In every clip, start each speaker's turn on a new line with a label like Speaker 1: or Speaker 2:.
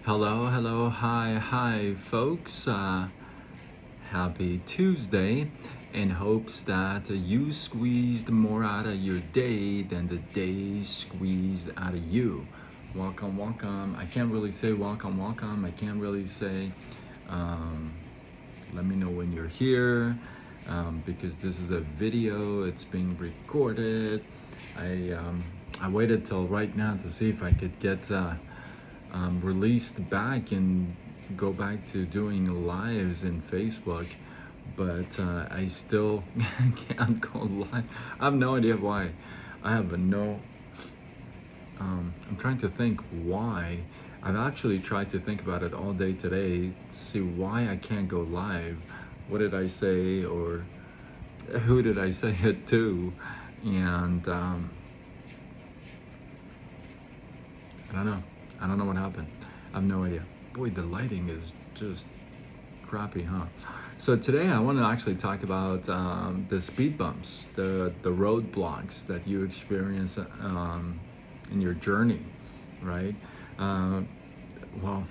Speaker 1: Hello, hi, folks. Happy Tuesday, in hopes that you squeezed more out of your day than the day squeezed out of you. Welcome. I can't really say welcome. I can't really say, um, let me know when you're here, because this is a video. It's being recorded. I waited till right now to see if I could get released back and go back to doing lives in Facebook, but I still can't go live. I have no idea why. I have no. I'm trying to think why. I've actually tried to think about it all day today, see why I can't go live. What did I say, or who did I say it to? And I don't know. I don't know what happened. I have no idea. Boy, the lighting is just crappy, huh? So today I want to actually talk about the speed bumps, the roadblocks that you experience in your journey, right? Well,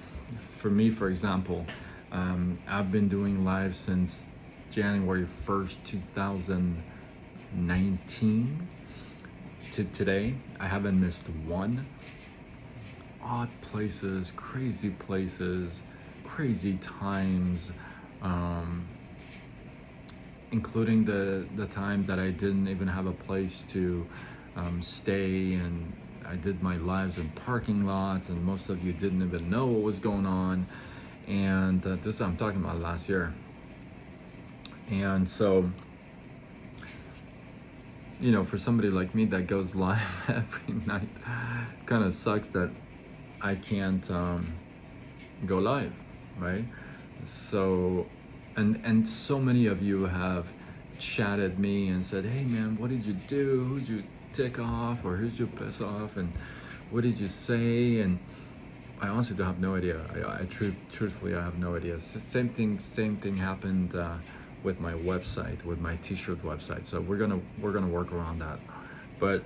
Speaker 1: for me, for example, I've been doing live since January 1st, 2019 to today. I haven't missed one. Odd places, crazy times, including the time that I didn't even have a place to stay, and I did my lives in parking lots, and most of you didn't even know what was going on. And this I'm talking about last year. And so, you know, for somebody like me that goes live every night, kind of sucks that I can't go live, right? So, and so many of you have chatted me and said, "Hey man, what did you do? Who'd you tick off, or who'd you piss off, and what did you say?" And I honestly don't have no idea. Truthfully, I have no idea. Same thing happened with my website, with my T-shirt website. So we're gonna work around that, but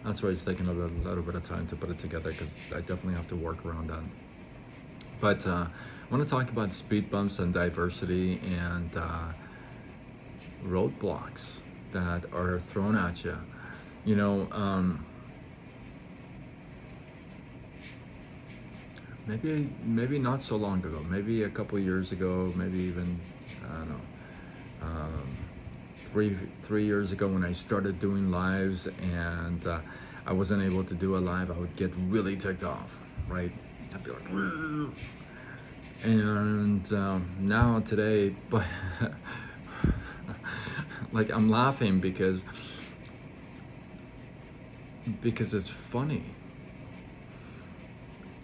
Speaker 1: that's why it's taking a little bit of time to put it together, because I definitely have to work around that. But I want to talk about speed bumps and diversity and roadblocks that are thrown at you. You know, maybe not so long ago, maybe a couple years ago, maybe even, I don't know, um, three years ago, when I started doing lives and I wasn't able to do a live, I would get really ticked off, right? I'd be like, "Rrr." And now today, but like, I'm laughing because it's funny.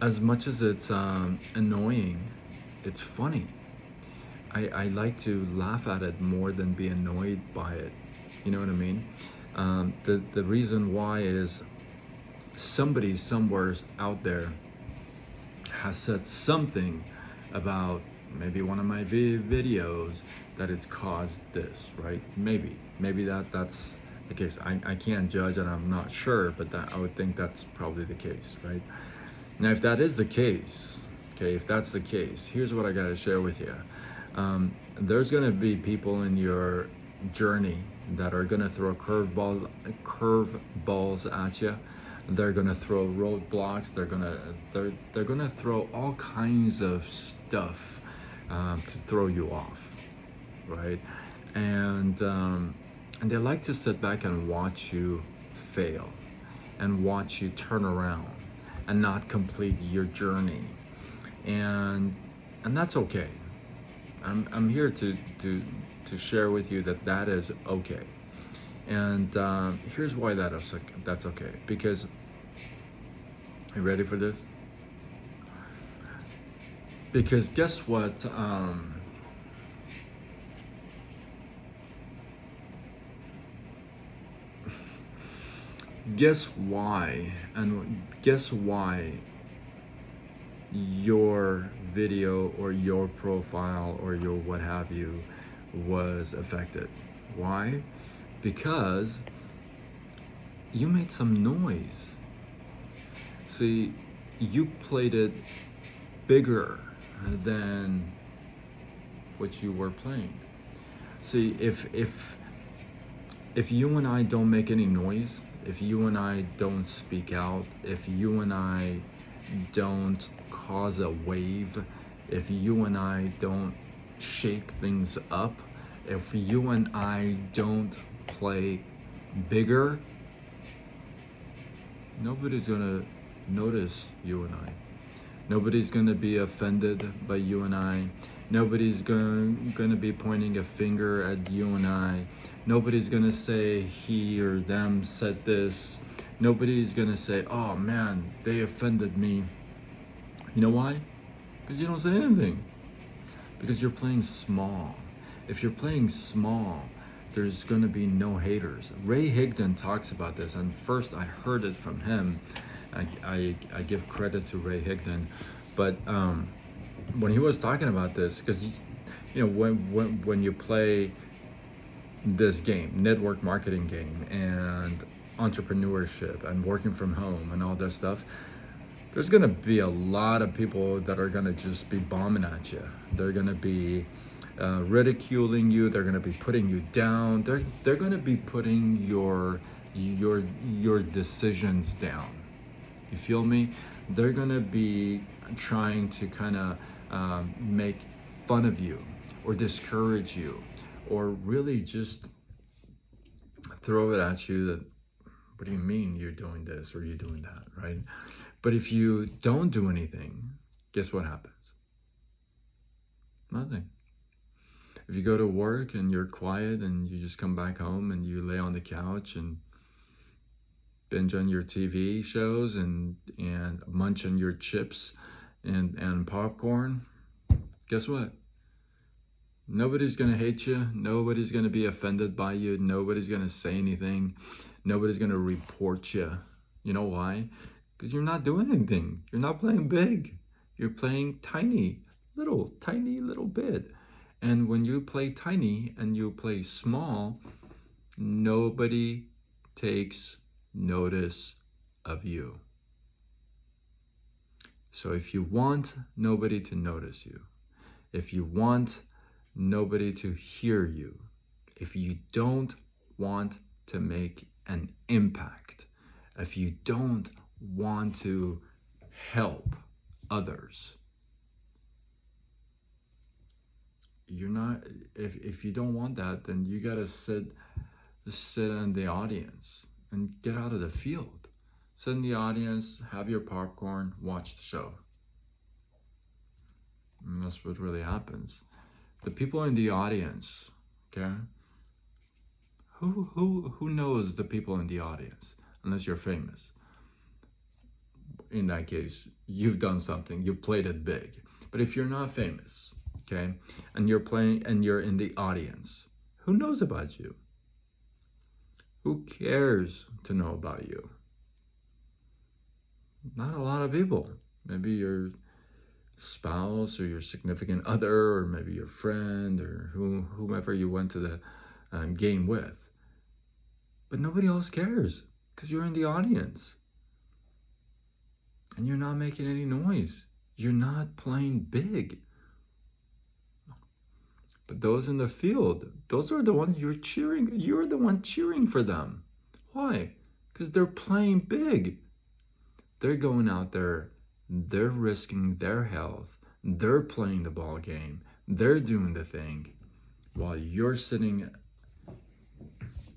Speaker 1: As much as it's annoying, it's funny. I like to laugh at it more than be annoyed by it. You know what I mean? The reason why is somebody somewhere out there has said something about maybe one of my videos that it's caused this, right? Maybe that's the case. I can't judge, and I'm not sure, but I would think that's probably the case, right? Now, if that is the case, okay, if that's the case, here's what I got to share with you. There's going to be people in your journey that are going to throw curveballs at you. They're going to throw roadblocks. They're going to throw all kinds of stuff to throw you off, right? And they like to sit back and watch you fail, and watch you turn around and not complete your journey, and that's okay. I'm here to share with you that is okay, and here's why that's okay. Because, you ready for this? Because guess what? Guess why? And guess why your video or your profile or your what have you was affected? Why? Because you made some noise. See, you played it bigger than what you were playing. See, if you and I don't make any noise, if you and I don't speak out, if you and I don't cause a wave, if you and I don't shake things up, if you and I don't play bigger, nobody's gonna notice you and I. Nobody's gonna be offended by you and I. Nobody's gonna be pointing a finger at you and I. Nobody's gonna say he or them said this. Nobody's gonna say, oh man, they offended me. You know why? Because you don't say anything. Because you're playing small. If you're playing small, there's gonna be no haters. Ray Higdon talks about this, and first I heard it from him. I give credit to Ray Higdon, but when he was talking about this, because you know when you play this game, network marketing game, and entrepreneurship, and working from home, and all that stuff, there's gonna be a lot of people that are gonna just be bombing at you. They're gonna be ridiculing you. They're gonna be putting you down. They're gonna be putting your decisions down. You feel me? They're gonna be trying to kind of make fun of you or discourage you or really just throw it at you that, what do you mean you're doing this or you're doing that, right? But if you don't do anything, guess what happens? Nothing. If you go to work and you're quiet and you just come back home and you lay on the couch and binge on your TV shows and munch on your chips and popcorn, guess what? Nobody's gonna hate you. Nobody's gonna be offended by you. Nobody's gonna say anything. Nobody's gonna report you. You know why? Because you're not doing anything. You're not playing big. You're playing tiny little bit. And when you play tiny and you play small, nobody takes notice of you. So if you want nobody to notice you, if you want nobody to hear you, if you don't want to make an impact, if you don't want to help others, you're not, if you don't want that, then you gotta sit in the audience and get out of the field. Sit in the audience, have your popcorn, watch the show. And that's what really happens. The people in the audience, okay? Who knows the people in the audience? Unless you're famous. In that case, you've done something, you've played it big. But if you're not famous, okay, and you're playing and you're in the audience, who knows about you? Who cares to know about you? Not a lot of people. Maybe your spouse or your significant other, or maybe your friend, or whomever you went to the game with. But nobody else cares because you're in the audience. And you're not making any noise. You're not playing big. But those in the field, those are the ones you're cheering. You're the one cheering for them. Why? Because they're playing big. They're going out there. They're risking their health. They're playing the ball game. They're doing the thing while you're sitting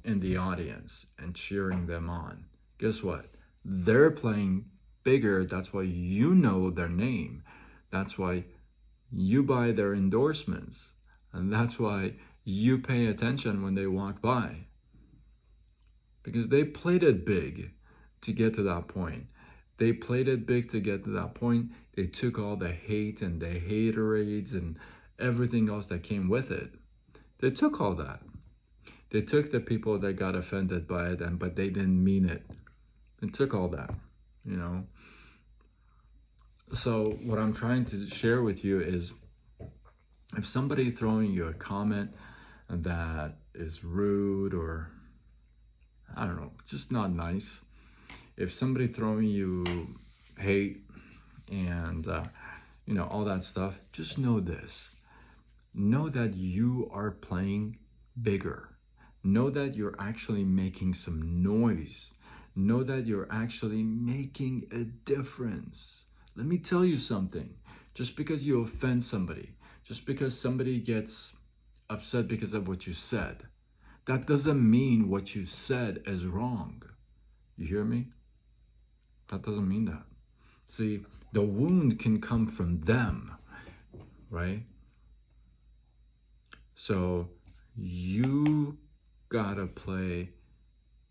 Speaker 1: in the audience and cheering them on. Guess what? They're playing bigger. That's why you know their name. That's why you buy their endorsements. And that's why you pay attention when they walk by. Because they played it big to get to that point. They played it big to get to that point. They took all the hate and the haterades and everything else that came with it. They took all that. They took the people that got offended by it, but they didn't mean it. They took all that, you know. So what I'm trying to share with you is, if somebody throwing you a comment that is rude or, I don't know, just not nice, if somebody throwing you hate and all that stuff. Just know this. Know that you are playing bigger. Know that you're actually making some noise. Know that you're actually making a difference. Let me tell you something. Just because you offend somebody, just because somebody gets upset because of what you said, that doesn't mean what you said is wrong. You hear me? That doesn't mean that. See, the wound can come from them, right? So you gotta play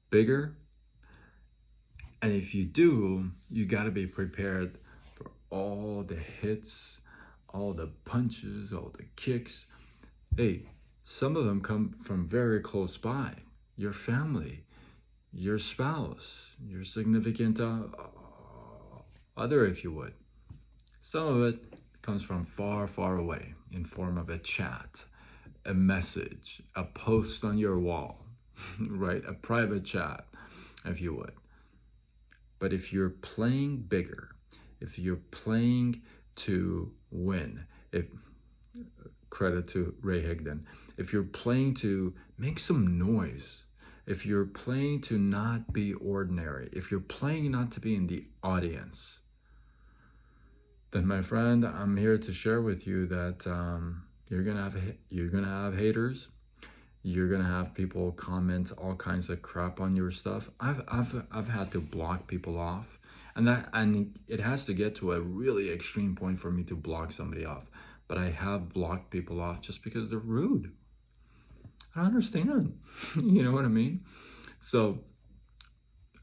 Speaker 1: bigger. And if you do, you gotta be prepared for all the hits, all the punches, all the kicks. Hey, some of them come from very close by. Your family, your spouse, your significant other, if you would. Some of it comes from far, far away in form of a chat, a message, a post on your wall, right? A private chat, if you would. But if you're playing bigger, if you're playing to win, if credit to Ray Higdon, if you're playing to make some noise, if you're playing to not be ordinary, if you're playing not to be in the audience, then my friend, I'm here to share with you that you're gonna have haters. You're gonna have people comment all kinds of crap on your stuff. I've had to block people off, and it has to get to a really extreme point for me to block somebody off. But I have blocked people off just because they're rude. I don't understand. You know what I mean? So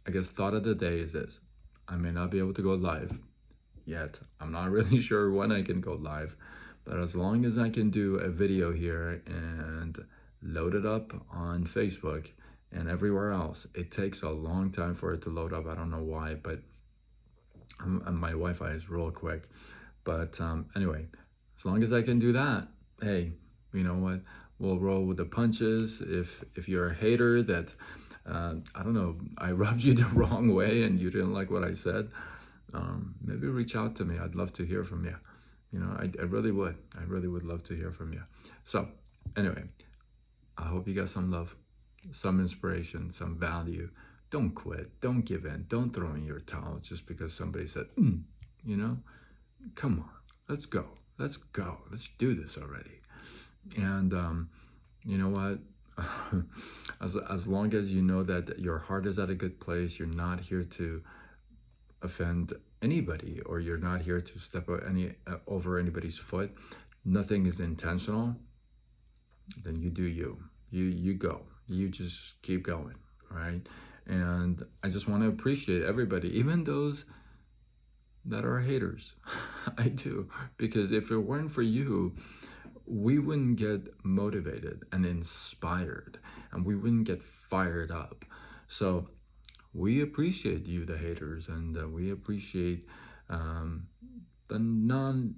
Speaker 1: I guess thought of the day is this: I may not be able to go live yet. I'm not really sure when I can go live, but as long as I can do a video here and load it up on Facebook and everywhere else, it takes a long time for it to load up. I don't know why, but my Wi-Fi is real quick. But anyway, as long as I can do that, hey, you know what? We'll roll with the punches. If you're a hater that, I don't know, I rubbed you the wrong way and you didn't like what I said, maybe reach out to me. I'd love to hear from you. I really would. I really would love to hear from you. So anyway, I hope you got some love, some inspiration, some value. Don't quit. Don't give in. Don't throw in your towel just because somebody said, come on, let's go. Let's go. Let's do this already. And you know what? as long as you know that your heart is at a good place, you're not here to offend anybody, or you're not here to step over anybody's foot. Nothing is intentional. Then you do you. You go. You just keep going, right? And I just want to appreciate everybody, even those that are haters. I do, because if it weren't for you, we wouldn't get motivated and inspired, and we wouldn't get fired up. So we appreciate you, the haters, and we appreciate the non-haters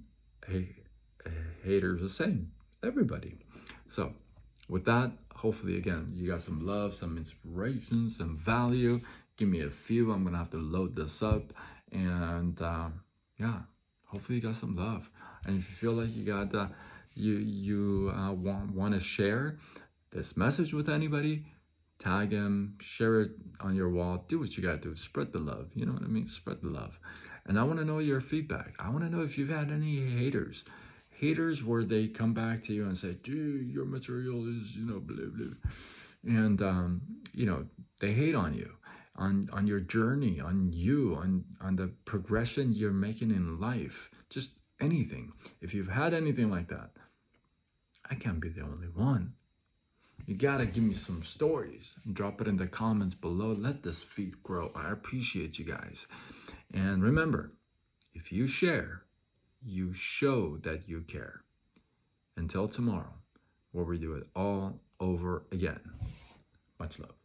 Speaker 1: the same, everybody. So with that, hopefully, again, you got some love, some inspiration, some value. Give me a few. I'm going to have to load this up. And yeah, hopefully you got some love. And if you feel like you got want to share this message with anybody, tag him, share it on your wall. Do what you got to do. Spread the love. You know what I mean? Spread the love. And I want to know your feedback. I want to know if you've had any haters where they come back to you and say, dude, your material is, blah, blah. And, they hate on you, on your journey, on you, on the progression you're making in life, just anything. If you've had anything like that, I can't be the only one. You gotta give me some stories and drop it in the comments below. Let this feed grow. I appreciate you guys. And remember, if you share, you show that you care. Until tomorrow, where we do it all over again. Much love.